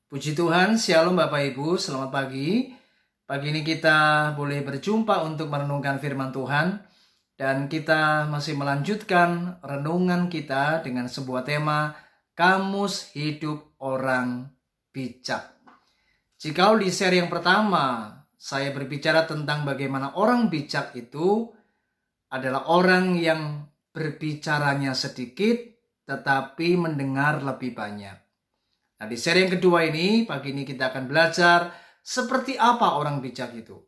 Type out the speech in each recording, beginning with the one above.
Puji Tuhan, Shalom Bapak Ibu, selamat pagi. Pagi ini kita boleh berjumpa untuk merenungkan firman Tuhan. Dan kita masih melanjutkan renungan kita dengan sebuah tema, Kamus Hidup Orang Bijak. Jika di seri yang pertama, saya berbicara tentang bagaimana orang bijak itu adalah orang yang berbicaranya sedikit, tetapi mendengar lebih banyak. Nah, di seri yang kedua ini, pagi ini kita akan belajar seperti apa orang bijak itu.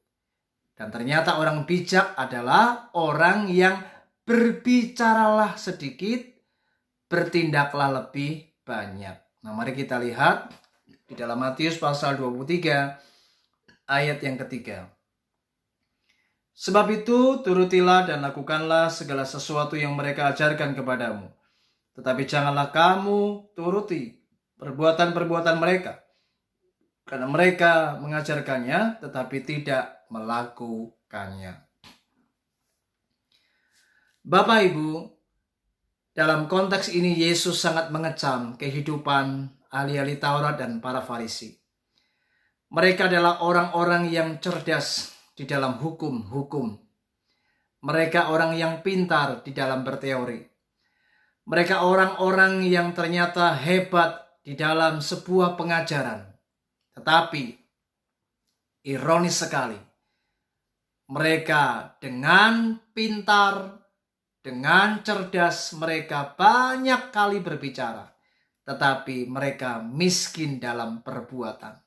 Dan ternyata orang bijak adalah orang yang berbicaralah sedikit, bertindaklah lebih banyak. Nah, mari kita lihat di dalam Matius pasal 23 ayat yang ketiga. Sebab itu, turutilah dan lakukanlah segala sesuatu yang mereka ajarkan kepadamu. Tetapi janganlah kamu turuti perbuatan-perbuatan mereka, karena mereka mengajarkannya tetapi tidak melakukannya. Bapak Ibu, dalam konteks ini Yesus sangat mengecam kehidupan ahli-ahli Taurat dan para Farisi. Mereka adalah orang-orang yang cerdas di dalam hukum-hukum. Mereka orang yang pintar di dalam berteori. Mereka orang-orang yang ternyata hebat di dalam sebuah pengajaran. Tetapi ironis sekali, mereka dengan pintar, dengan cerdas, mereka banyak kali berbicara, tetapi mereka miskin dalam perbuatan.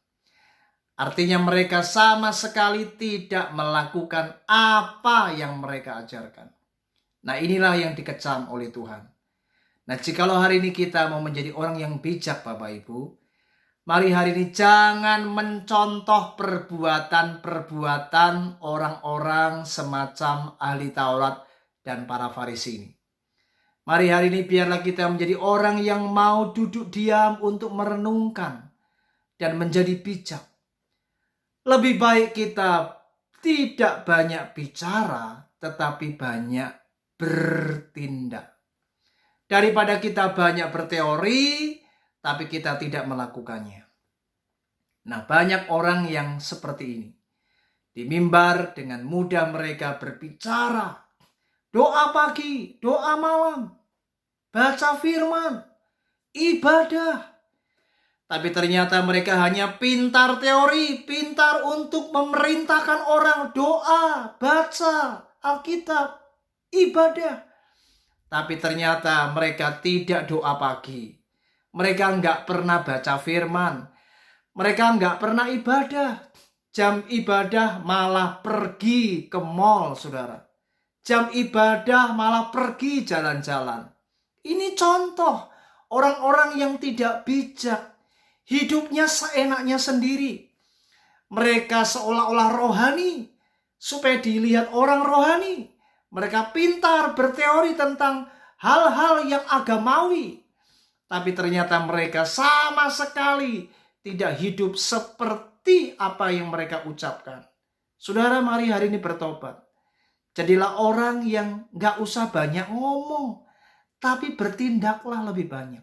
Artinya mereka sama sekali tidak melakukan apa yang mereka ajarkan. Nah, inilah yang dikecam oleh Tuhan. Nah, jikalau hari ini kita mau menjadi orang yang bijak Bapak Ibu, mari hari ini jangan mencontoh perbuatan-perbuatan orang-orang semacam ahli Taurat dan para Farisi ini. Mari hari ini biarlah kita menjadi orang yang mau duduk diam untuk merenungkan dan menjadi bijak. Lebih baik kita tidak banyak bicara, tetapi banyak bertindak. Daripada kita banyak berteori, tapi kita tidak melakukannya. Nah, banyak orang yang seperti ini. Di mimbar dengan mudah mereka berbicara. Doa pagi, doa malam, baca firman, ibadah. Tapi ternyata mereka hanya pintar teori, pintar untuk memerintahkan orang doa, baca Alkitab, ibadah. Tapi ternyata mereka tidak doa pagi. Mereka nggak pernah baca firman. Mereka nggak pernah ibadah. Jam ibadah malah pergi ke mall, saudara. Jam ibadah malah pergi jalan-jalan. Ini contoh orang-orang yang tidak bijak. Hidupnya seenaknya sendiri. Mereka seolah-olah rohani. Supaya dilihat orang rohani. Mereka pintar berteori tentang hal-hal yang agamawi. Tapi ternyata mereka sama sekali tidak hidup seperti apa yang mereka ucapkan. Saudara, mari hari ini bertobat. Jadilah orang yang gak usah banyak ngomong, tapi bertindaklah lebih banyak.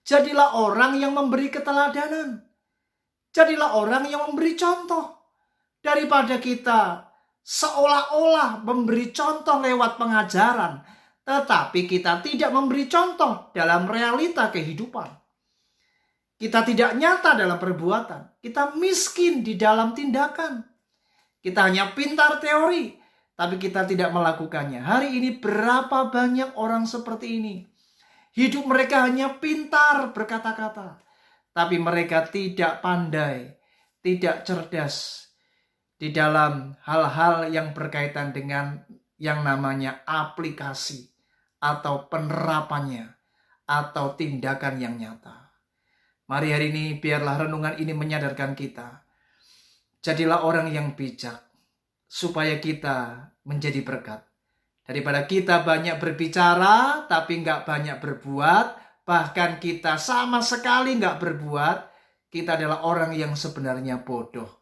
Jadilah orang yang memberi keteladanan. Jadilah orang yang memberi contoh. Daripada kita seolah-olah memberi contoh lewat pengajaran, tetapi kita tidak memberi contoh dalam realita kehidupan. Kita tidak nyata dalam perbuatan. Kita miskin di dalam tindakan. Kita hanya pintar teori, tapi kita tidak melakukannya. Hari ini berapa banyak orang seperti ini. Hidup mereka hanya pintar berkata-kata, tapi mereka tidak pandai, tidak cerdas di dalam hal-hal yang berkaitan dengan yang namanya aplikasi atau penerapannya atau tindakan yang nyata. Mari hari ini biarlah renungan ini menyadarkan kita. Jadilah orang yang bijak supaya kita menjadi berkat. Daripada kita banyak berbicara tapi nggak banyak berbuat, bahkan kita sama sekali nggak berbuat, kita adalah orang yang sebenarnya bodoh.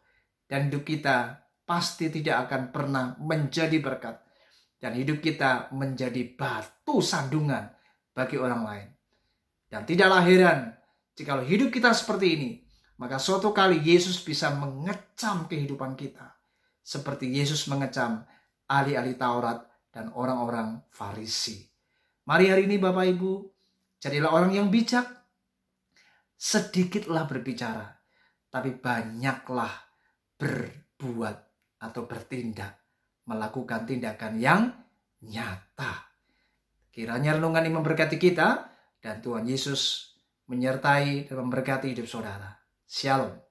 Dan hidup kita pasti tidak akan pernah menjadi berkat. Dan hidup kita menjadi batu sandungan bagi orang lain. Dan tidaklah heran Jikalau hidup kita seperti ini, maka suatu kali Yesus bisa mengecam kehidupan kita. Seperti Yesus mengecam ahli-ahli Taurat dan orang-orang Farisi. Mari hari ini Bapak Ibu, jadilah orang yang bijak. Sedikitlah berbicara, tapi banyaklah berbuat atau bertindak. Melakukan tindakan yang nyata. Kiranya renungan ini memberkati kita dan Tuhan Yesus menyertai dan memberkati hidup saudara. Shalom.